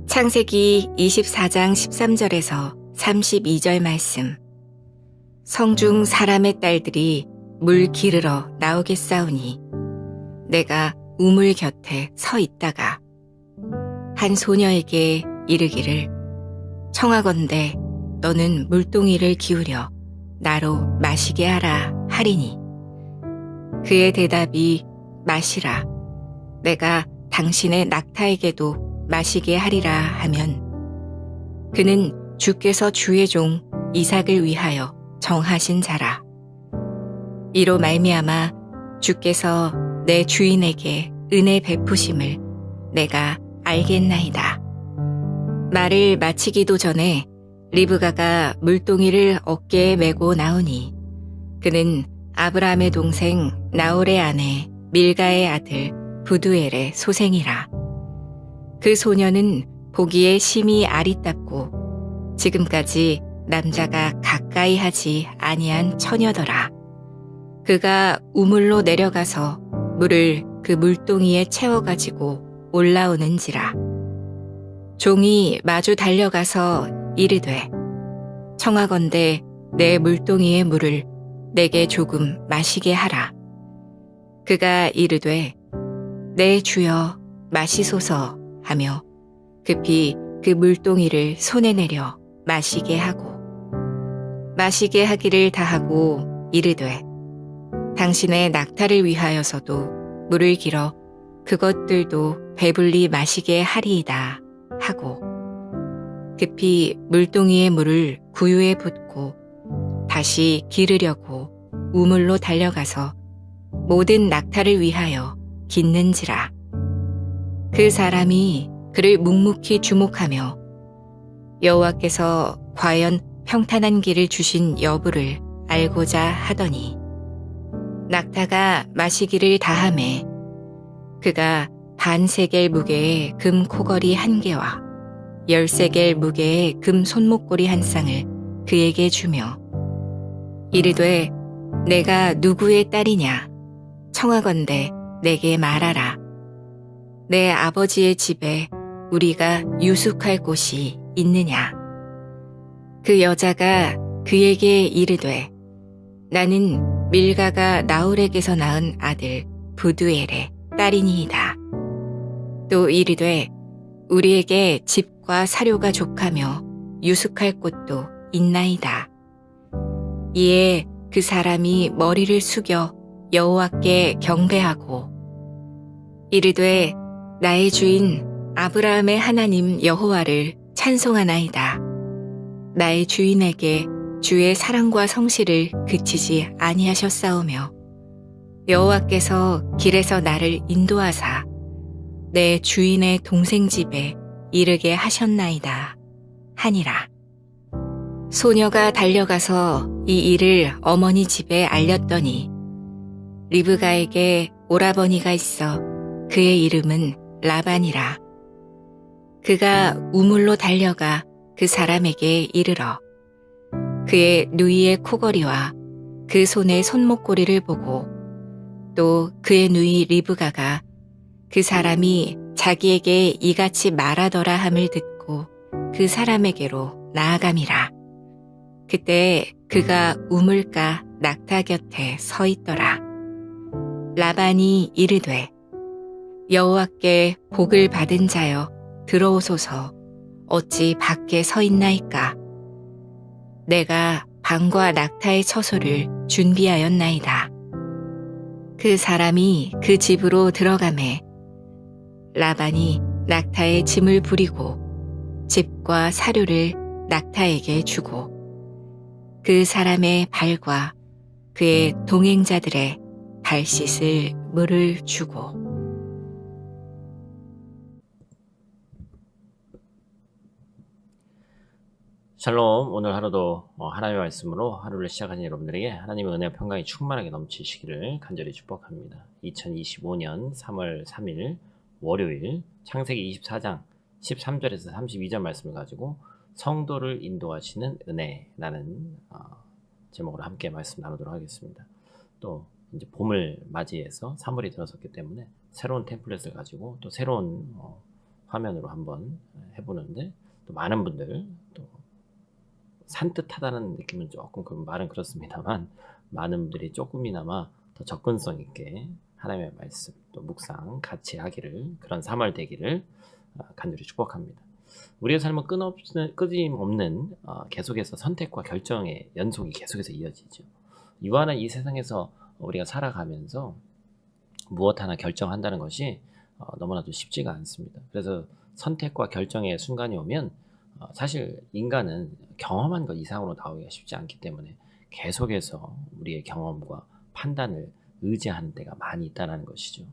창세기 24장 13절에서 32절 말씀. 성중 사람의 딸들이 물 기르러 나오겠사오니 내가 우물 곁에 서 있다가 한 소녀에게 이르기를 청하건대 너는 물동이를 기울여 나로 마시게 하라 하리니 그의 대답이 마시라 내가 당신의 낙타에게도 마시게 하리라 하면 그는 주께서 주의 종 이삭을 위하여 정하신 자라. 이로 말미암아 주께서 내 주인에게 은혜 베푸심을 내가 알겠나이다. 말을 마치기도 전에 리브가가 물동이를 어깨에 메고 나오니 그는 아브라함의 동생 나홀의 아내 밀가의 아들 부두엘의 소생이라. 그 소녀는 보기에 심히 아리답고 지금까지 남자가 가까이 하지 아니한 처녀더라. 그가 우물로 내려가서 물을 그 물동이에 채워가지고 올라오는지라. 종이 마주 달려가서 이르되 청하건대 내 물동이의 물을 내게 조금 마시게 하라. 그가 이르되 내 주여 마시소서 하며 급히 그 물동이를 손에 내려 마시게 하고 마시게 하기를 다하고 이르되 당신의 낙타를 위하여서도 물을 길어 그것들도 배불리 마시게 하리이다 하고 급히 물동이의 물을 구유에 붓고 다시 기르려고 우물로 달려가서 모든 낙타를 위하여 깃는지라. 그 사람이 그를 묵묵히 주목하며 여호와께서 과연 평탄한 길을 주신 여부를 알고자 하더니 낙타가 마시기를 다하매 그가 반세겔 무게의 금 코걸이 1개와 10세겔 무게의 금 손목고리 1쌍을 그에게 주며 이르되 내가 누구의 딸이냐 청하건대 내게 말하라. 내 아버지의 집에 우리가 유숙할 곳이 있느냐. 그 여자가 그에게 이르되 나는 밀가가 나홀에게서 낳은 아들 부두엘의 딸이니이다. 또 이르되 우리에게 집과 사료가 족하며 유숙할 곳도 있나이다. 이에 그 사람이 머리를 숙여 여호와께 경배하고 이르되 나의 주인 아브라함의 하나님 여호와를 찬송하나이다. 나의 주인에게 주의 사랑과 성실을 그치지 아니하셨사오며 여호와께서 길에서 나를 인도하사 내 주인의 동생 집에 이르게 하셨나이다 하니라. 소녀가 달려가서 이 일을 어머니 집에 알렸더니 리브가에게 오라버니가 있어 그의 이름은 라반이라. 그가 우물로 달려가 그 사람에게 이르러 그의 누이의 코걸이와 그 손의 손목고리를 보고 또 그의 누이 리브가가 그 사람이 자기에게 이같이 말하더라 함을 듣고 그 사람에게로 나아감이라. 그때 그가 우물가 낙타 곁에 서 있더라. 라반이 이르되 여호와께 복을 받은 자여 들어오소서 어찌 밖에 서 있나이까. 내가 방과 낙타의 처소를 준비하였나이다. 그 사람이 그 집으로 들어가매 라반이 낙타의 짐을 부리고 집과 사료를 낙타에게 주고 그 사람의 발과 그의 동행자들의 발 씻을 물을 주고. 샬롬. 오늘 하루도 하나님의 말씀으로 하루를 시작하는 여러분들에게 하나님의 은혜와 평강이 충만하게 넘치시기를 간절히 축복합니다. 2025년 3월 3일 월요일 창세기 24장 13절에서 32절 말씀을 가지고 성도를 인도하시는 은혜라는 제목으로 함께 말씀 나누도록 하겠습니다. 또 이제 봄을 맞이해서 3월이 들어섰기 때문에 새로운 템플릿을 가지고 또 새로운 화면으로 한번 해보는데, 또 많은 분들 또 산뜻하다는 느낌은 조금 그 말은 그렇습니다만, 많은 분들이 조금이나마 더 접근성 있게 하나님의 말씀 또 묵상 같이 하기를, 그런 3월 되기를 간절히 축복합니다. 우리의 삶은 끊임없는 계속해서 선택과 결정의 연속이 계속해서 이어지죠. 유한한 이 세상에서 우리가 살아가면서 무엇 하나 결정한다는 것이 너무나도 쉽지가 않습니다. 그래서 선택과 결정의 순간이 오면 사실 인간은 경험한 것 이상으로 나오기가 쉽지 않기 때문에 계속해서 우리의 경험과 판단을 의지하는 때가 많이 있다는 것이죠.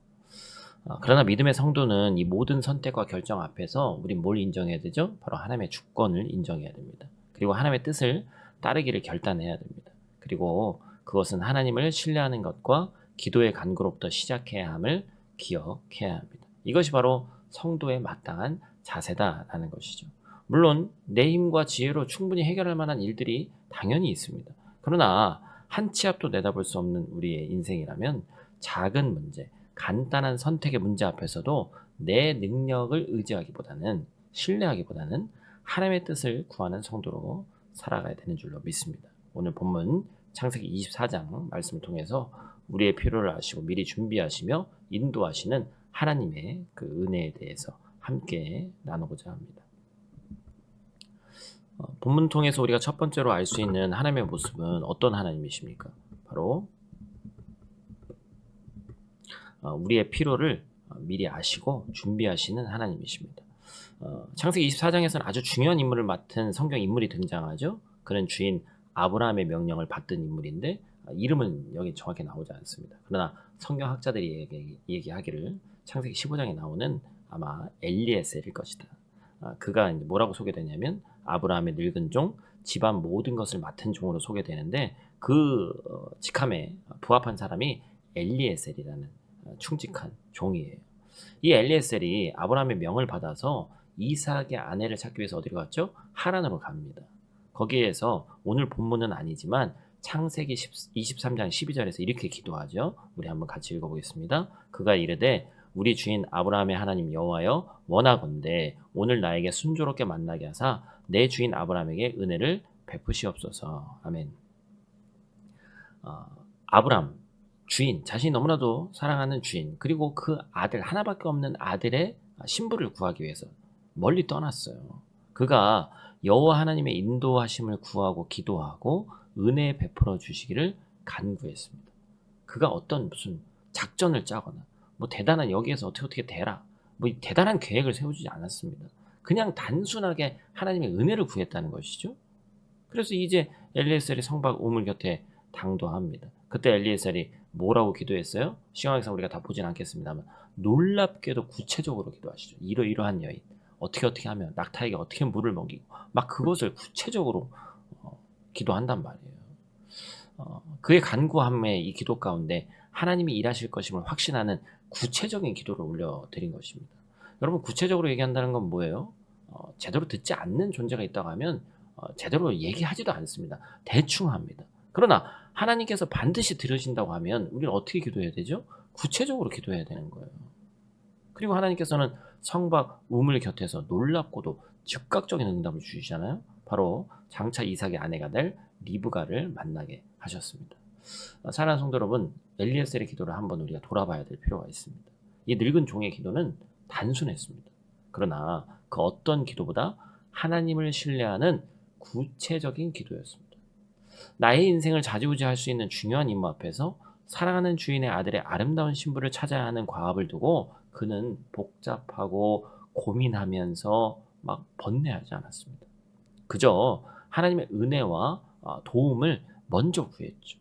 그러나 믿음의 성도는 이 모든 선택과 결정 앞에서 우린 뭘 인정해야 되죠? 바로 하나님의 주권을 인정해야 됩니다. 그리고 하나님의 뜻을 따르기를 결단해야 됩니다. 그리고 그것은 하나님을 신뢰하는 것과 기도의 간구로부터 시작해야 함을 기억해야 합니다. 이것이 바로 성도의 마땅한 자세다라는 것이죠. 물론 내 힘과 지혜로 충분히 해결할 만한 일들이 당연히 있습니다. 그러나 한 치 앞도 내다볼 수 없는 우리의 인생이라면 작은 문제, 간단한 선택의 문제 앞에서도 내 능력을 의지하기보다는, 신뢰하기보다는 하나님의 뜻을 구하는 성도로 살아가야 되는 줄로 믿습니다. 오늘 본문 창세기 24장 말씀을 통해서 우리의 필요를 아시고 미리 준비하시며 인도하시는 하나님의 그 은혜에 대해서 함께 나누고자 합니다. 본문 통해서 우리가 첫 번째로 알 수 있는 하나님의 모습은 어떤 하나님이십니까? 바로 우리의 필요를 미리 아시고 준비하시는 하나님이십니다. 창세기 24장에서는 아주 중요한 인물을 맡은 성경 인물이 등장하죠. 그는 주인 아브라함의 명령을 받던 인물인데 이름은 여기 정확히 나오지 않습니다. 그러나 성경학자들이 얘기하기를 창세기 15장에 나오는 아마 엘리에셀일 것이다. 그가 이제 뭐라고 소개되냐면 아브라함의 늙은 종, 집안 모든 것을 맡은 종으로 소개되는데, 그 직함에 부합한 사람이 엘리에셀이라는 충직한 종이에요. 이 엘리에셀이 아브라함의 명을 받아서 이삭의 아내를 찾기 위해서 어디로 갔죠? 하란으로 갑니다. 거기에서 오늘 본문은 아니지만 창세기 23장 12절에서 이렇게 기도하죠. 우리 한번 같이 읽어보겠습니다. 그가 이르되 우리 주인 아브라함의 하나님 여호와여, 원하건대 오늘 나에게 순조롭게 만나게 하사 내 주인 아브라함에게 은혜를 베푸시옵소서. 아멘. 아브라함 주인, 자신이 너무나도 사랑하는 주인, 그리고 그 아들, 하나밖에 없는 아들의 신부를 구하기 위해서 멀리 떠났어요. 그가 여호와 하나님의 인도하심을 구하고 기도하고 은혜 베풀어 주시기를 간구했습니다. 그가 어떤 무슨 작전을 짜거나 뭐 대단한, 여기에서 어떻게 되라, 뭐 대단한 계획을 세우지 않았습니다. 그냥 단순하게 하나님의 은혜를 구했다는 것이죠. 그래서 이제 엘리에셀이 성박 우물 곁에 당도합니다. 그때 엘리에셀이 뭐라고 기도했어요? 시간상 우리가 다 보진 않겠습니다만 놀랍게도 구체적으로 기도하시죠. 이러이러한 여인, 어떻게 하면 낙타에게 어떻게 물을 먹이고, 막 그것을 구체적으로 기도한단 말이에요. 그의 간구함의 이 기도 가운데 하나님이 일하실 것임을 확신하는 구체적인 기도를 올려드린 것입니다. 여러분, 구체적으로 얘기한다는 건 뭐예요? 제대로 듣지 않는 존재가 있다고 하면 제대로 얘기하지도 않습니다. 대충 합니다. 그러나 하나님께서 반드시 들으신다고 하면 우리는 어떻게 기도해야 되죠? 구체적으로 기도해야 되는 거예요. 그리고 하나님께서는 성박 우물 곁에서 놀랍고도 즉각적인 응답을 주시잖아요. 바로 장차 이삭의 아내가 될 리브가를 만나게 하셨습니다. 사랑하는 성도 여러분, 엘리에셀의 기도를 한번 우리가 돌아봐야 될 필요가 있습니다. 이 늙은 종의 기도는 단순했습니다. 그러나 그 어떤 기도보다 하나님을 신뢰하는 구체적인 기도였습니다. 나의 인생을 좌지우지할 수 있는 중요한 임무 앞에서 사랑하는 주인의 아들의 아름다운 신부를 찾아야 하는 과업을 두고 그는 복잡하고 고민하면서 막 번뇌하지 않았습니다. 그저 하나님의 은혜와 도움을 먼저 구했죠.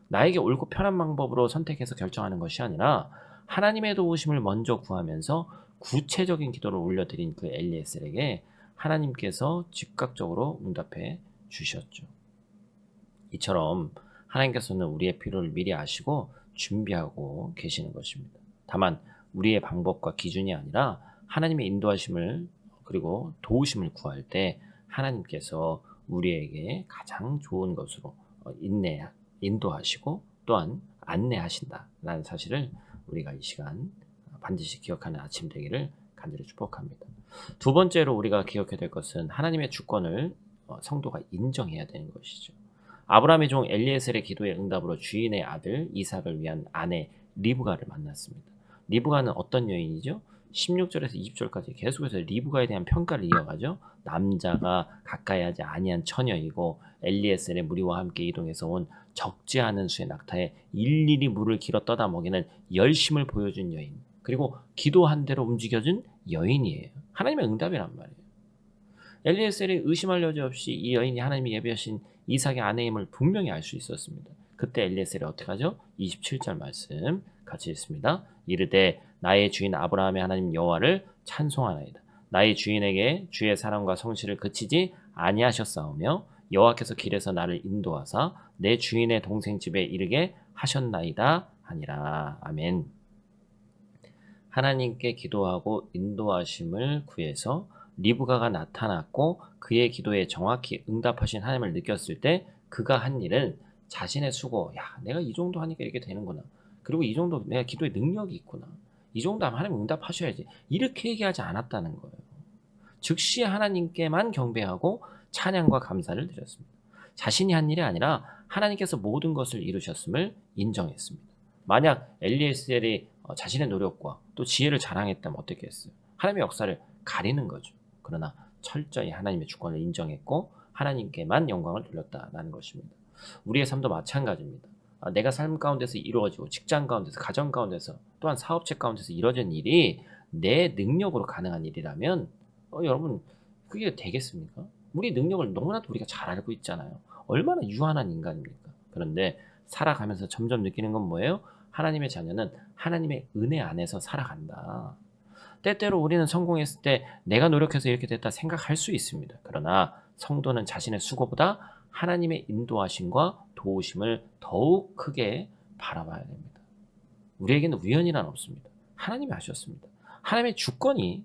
나에게 옳고 편한 방법으로 선택해서 결정하는 것이 아니라 하나님의 도우심을 먼저 구하면서 구체적인 기도를 올려드린 그 엘리에셀에게 하나님께서 즉각적으로 응답해 주셨죠. 이처럼 하나님께서는 우리의 필요를 미리 아시고 준비하고 계시는 것입니다. 다만 우리의 방법과 기준이 아니라 하나님의 인도하심을 그리고 도우심을 구할 때 하나님께서 우리에게 가장 좋은 것으로 인도하시고 또한 안내하신다라는 사실을 우리가 이 시간 반드시 기억하는 아침 되기를 간절히 축복합니다. 두 번째로 우리가 기억해야 될 것은 하나님의 주권을 성도가 인정해야 되는 것이죠. 아브라함의 종 엘리에셀의 기도의 응답으로 주인의 아들 이삭을 위한 아내 리브가를 만났습니다. 리브가는 어떤 여인이죠? 16절에서 20절까지 계속해서 리브가에 대한 평가를 이어가죠. 남자가 가까이 하지 아니한 처녀이고 엘리에셀의 무리와 함께 이동해서 온 적지 않은 수의 낙타에 일일이 물을 길어 떠다 먹이는 열심을 보여준 여인, 그리고 기도한 대로 움직여준 여인이에요. 하나님의 응답이란 말이에요. 엘리에셀이 의심할 여지 없이 이 여인이 하나님이 예비하신 이삭의 아내임을 분명히 알 수 있었습니다. 그때 엘리에셀이 어떻게 하죠? 27절 말씀 같이 읽습니다. 이르되 나의 주인 아브라함의 하나님 여호와를 찬송하나이다. 나의 주인에게 주의 사랑과 성실을 그치지 아니하셨사오며 여호와께서 길에서 나를 인도하사 내 주인의 동생 집에 이르게 하셨나이다 하니라. 아멘. 하나님께 기도하고 인도하심을 구해서 리브가가 나타났고 그의 기도에 정확히 응답하신 하나님을 느꼈을 때 그가 한 일은 자신의 수고, 야, 내가 이 정도 하니까 이렇게 되는구나. 그리고 이 정도 내가 기도에 능력이 있구나. 이 정도 하면 하나님 응답하셔야지. 이렇게 얘기하지 않았다는 거예요. 즉시 하나님께만 경배하고 찬양과 감사를 드렸습니다. 자신이 한 일이 아니라 하나님께서 모든 것을 이루셨음을 인정했습니다. 만약 엘리에셀이 자신의 노력과 또 지혜를 자랑했다면 어떻게 했어요? 하나님의 역사를 가리는 거죠. 그러나 철저히 하나님의 주권을 인정했고 하나님께만 영광을 돌렸다라는 것입니다. 우리의 삶도 마찬가지입니다. 내가 삶 가운데서 이루어지고 직장 가운데서 가정 가운데서 또한 사업체 가운데서 이루어진 일이 내 능력으로 가능한 일이라면 여러분 그게 되겠습니까? 우리 능력을 너무나도 우리가 잘 알고 있잖아요. 얼마나 유한한 인간입니까? 그런데 살아가면서 점점 느끼는 건 뭐예요? 하나님의 자녀는 하나님의 은혜 안에서 살아간다. 때때로 우리는 성공했을 때 내가 노력해서 이렇게 됐다 생각할 수 있습니다. 그러나 성도는 자신의 수고보다 하나님의 인도하심과 도우심을 더욱 크게 바라봐야 됩니다. 우리에게는 우연이란 없습니다. 하나님이 하셨습니다. 하나님의 주권이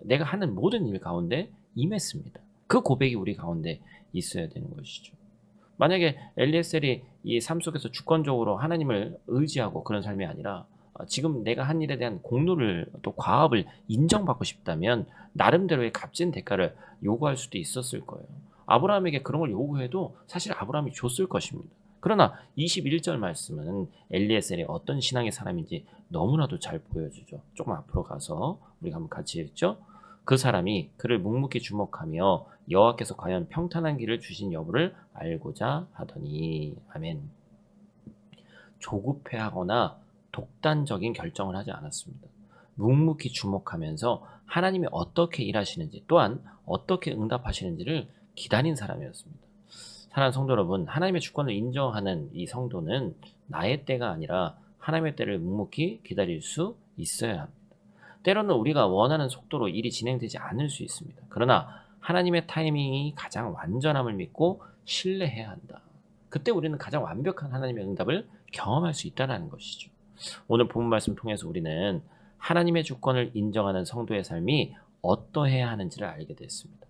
내가 하는 모든 일 가운데 임했습니다. 그 고백이 우리 가운데 있어야 되는 것이죠. 만약에 엘리에셀이 이 삶 속에서 주권적으로 하나님을 의지하고 그런 삶이 아니라 지금 내가 한 일에 대한 공로를 또 과업을 인정받고 싶다면 나름대로의 값진 대가를 요구할 수도 있었을 거예요. 아브라함에게 그런 걸 요구해도 사실 아브라함이 줬을 것입니다. 그러나 21절 말씀은 엘리에셀이 어떤 신앙의 사람인지 너무나도 잘 보여주죠. 조금 앞으로 가서 우리가 한번 같이 읽죠. 그 사람이 그를 묵묵히 주목하며 여호와께서 과연 평탄한 길을 주신 여부를 알고자 하더니. 아멘. 조급해하거나 독단적인 결정을 하지 않았습니다. 묵묵히 주목하면서 하나님이 어떻게 일하시는지 또한 어떻게 응답하시는지를 기다린 사람이었습니다. 사랑하는 성도 여러분, 하나님의 주권을 인정하는 이 성도는 나의 때가 아니라 하나님의 때를 묵묵히 기다릴 수 있어야 합니다. 때로는 우리가 원하는 속도로 일이 진행되지 않을 수 있습니다. 그러나 하나님의 타이밍이 가장 완전함을 믿고 신뢰해야 한다. 그때 우리는 가장 완벽한 하나님의 응답을 경험할 수 있다는 것이죠. 오늘 본문 말씀 통해서 우리는 하나님의 주권을 인정하는 성도의 삶이 어떠해야 하는지를 알게 됐습니다.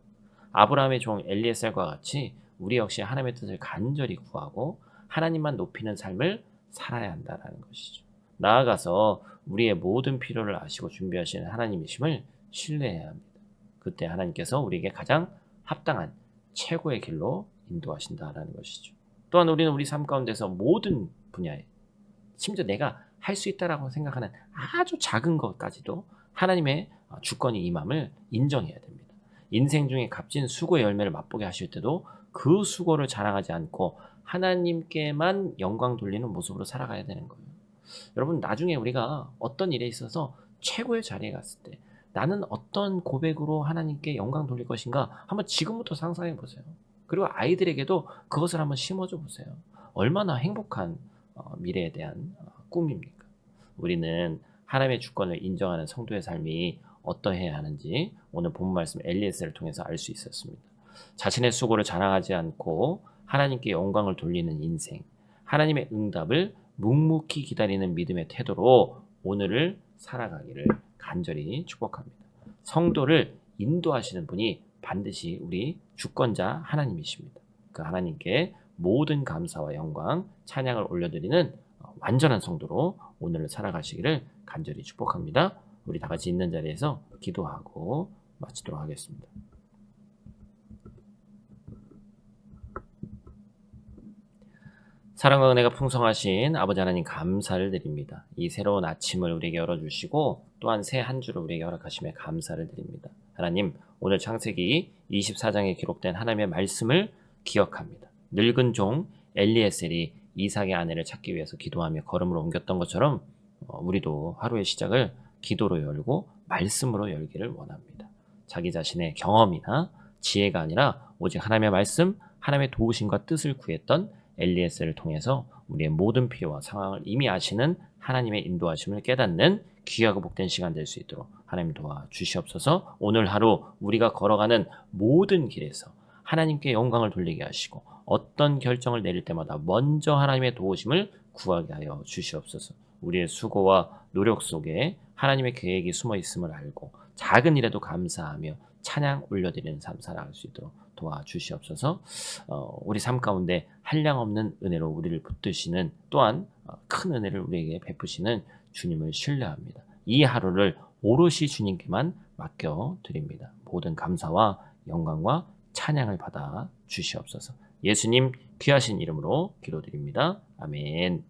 아브라함의 종 엘리에셀과 같이 우리 역시 하나님의 뜻을 간절히 구하고 하나님만 높이는 삶을 살아야 한다는 것이죠. 나아가서 우리의 모든 필요를 아시고 준비하시는 하나님이심을 신뢰해야 합니다. 그때 하나님께서 우리에게 가장 합당한 최고의 길로 인도하신다라는 것이죠. 또한 우리는 우리 삶 가운데서 모든 분야에 심지어 내가 할 수 있다라고 생각하는 아주 작은 것까지도 하나님의 주권이 임함을 인정해야 됩니다. 인생 중에 값진 수고의 열매를 맛보게 하실 때도 그 수고를 자랑하지 않고 하나님께만 영광 돌리는 모습으로 살아가야 되는 거예요. 여러분, 나중에 우리가 어떤 일에 있어서 최고의 자리에 갔을 때 나는 어떤 고백으로 하나님께 영광 돌릴 것인가 한번 지금부터 상상해 보세요. 그리고 아이들에게도 그것을 한번 심어줘 보세요. 얼마나 행복한 미래에 대한 꿈입니까? 우리는 하나님의 주권을 인정하는 성도의 삶이 어떠해야 하는지 오늘 본문 말씀 엘리에셀을 통해서 알 수 있었습니다. 자신의 수고를 자랑하지 않고 하나님께 영광을 돌리는 인생, 하나님의 응답을 묵묵히 기다리는 믿음의 태도로 오늘을 살아가기를 간절히 축복합니다. 성도를 인도하시는 분이 반드시 우리 주권자 하나님이십니다. 그 하나님께 모든 감사와 영광, 찬양을 올려드리는 완전한 성도로 오늘을 살아가시기를 간절히 축복합니다. 우리 다 같이 있는 자리에서 기도하고 마치도록 하겠습니다. 사랑과 은혜가 풍성하신 아버지 하나님 감사를 드립니다. 이 새로운 아침을 우리에게 열어주시고 또한 새 한 주를 우리에게 허락하심에 감사를 드립니다. 하나님, 오늘 창세기 24장에 기록된 하나님의 말씀을 기억합니다. 늙은 종 엘리에셀이 이삭의 아내를 찾기 위해서 기도하며 걸음을 옮겼던 것처럼 우리도 하루의 시작을 기도로 열고 말씀으로 열기를 원합니다. 자기 자신의 경험이나 지혜가 아니라 오직 하나님의 말씀, 하나님의 도우심과 뜻을 구했던 엘리에셀을 통해서 우리의 모든 필요와 상황을 이미 아시는 하나님의 인도하심을 깨닫는 귀하고 복된 시간 될 수 있도록 하나님 도와주시옵소서. 오늘 하루 우리가 걸어가는 모든 길에서 하나님께 영광을 돌리게 하시고 어떤 결정을 내릴 때마다 먼저 하나님의 도우심을 구하게 하여 주시옵소서. 우리의 수고와 노력 속에 하나님의 계획이 숨어 있음을 알고 작은 일에도 감사하며 찬양 올려드리는 삶 살아갈 수 있도록 도와주시옵소서. 우리 삶 가운데 한량없는 은혜로 우리를 붙드시는 또한 큰 은혜를 우리에게 베푸시는 주님을 신뢰합니다. 이 하루를 오롯이 주님께만 맡겨드립니다. 모든 감사와 영광과 찬양을 받아 주시옵소서. 예수님 귀하신 이름으로 기도드립니다. 아멘.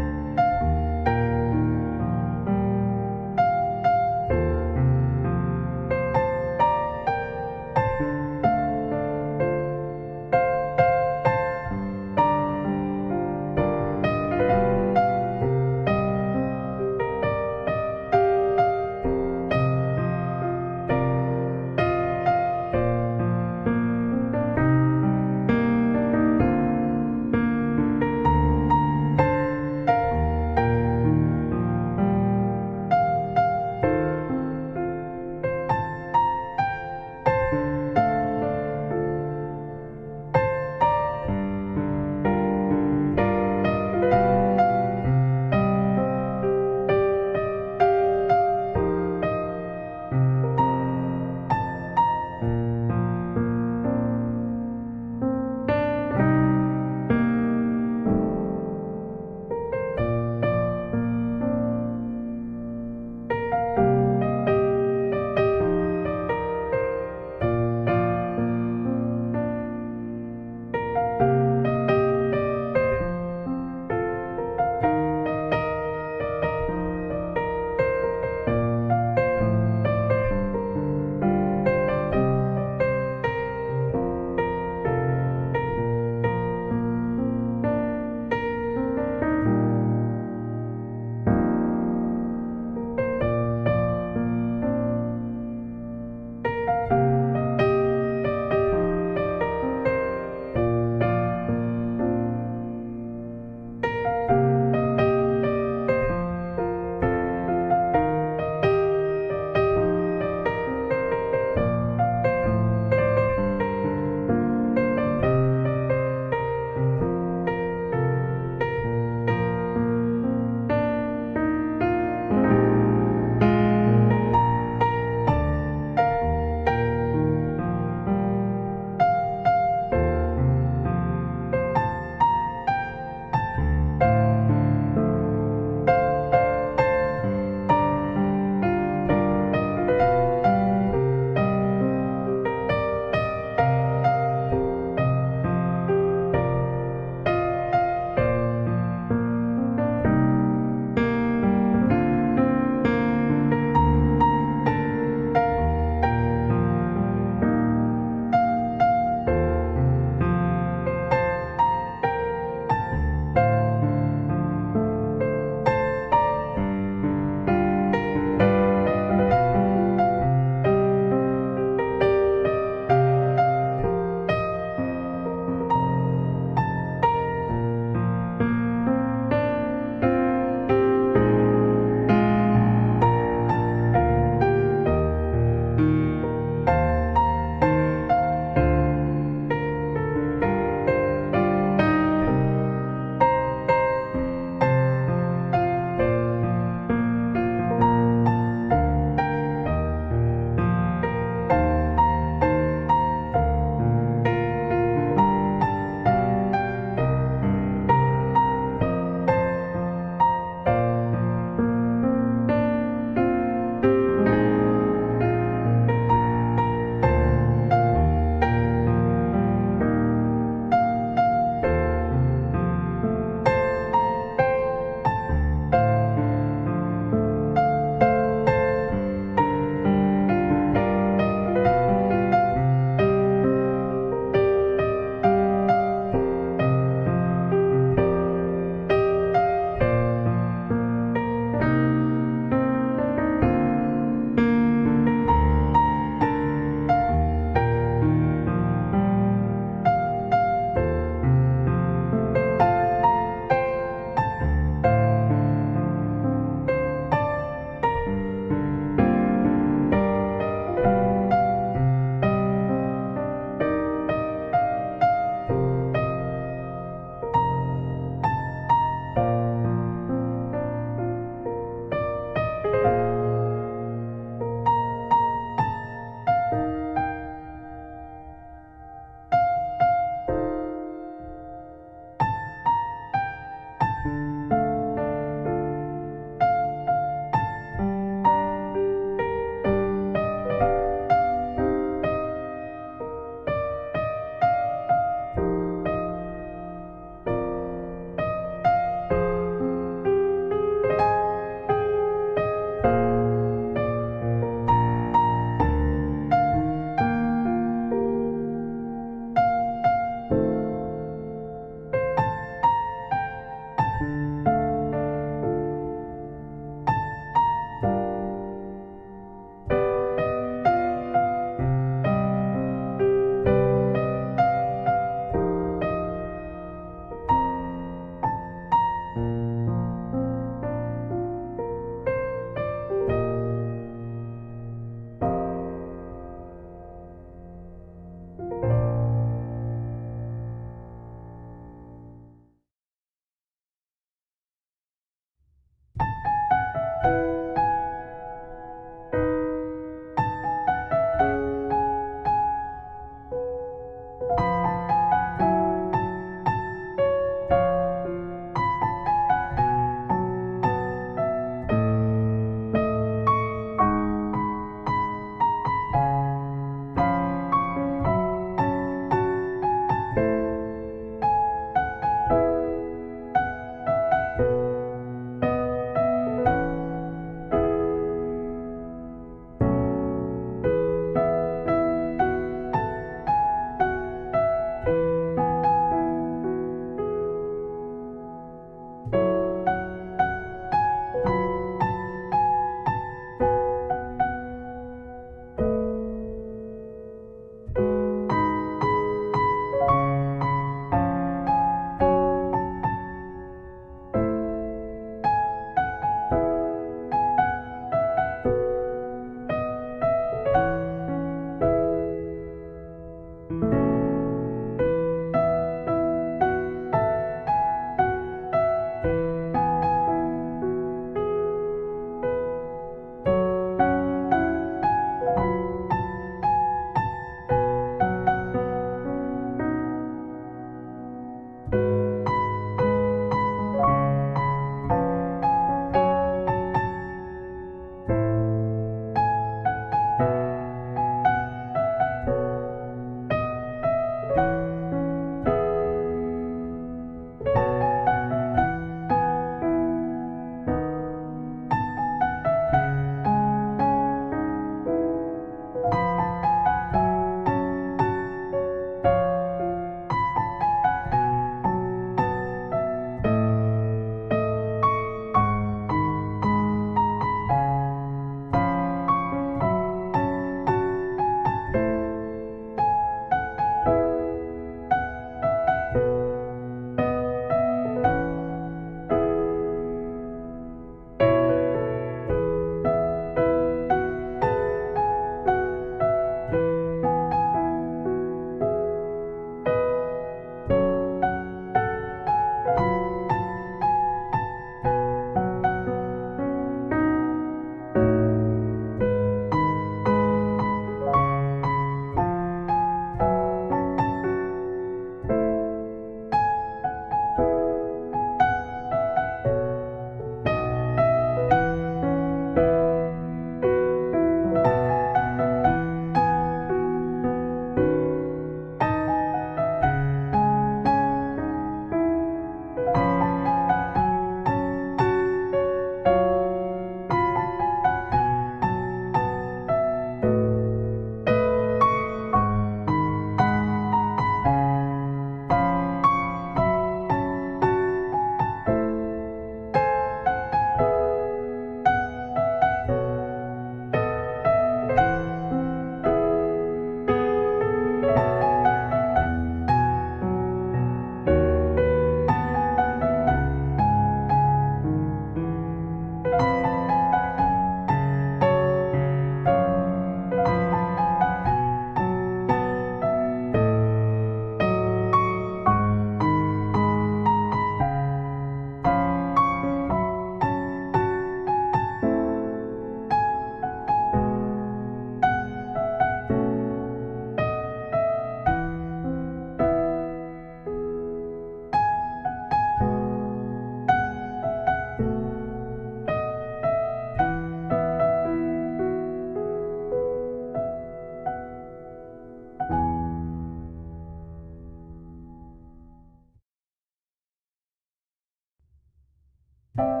아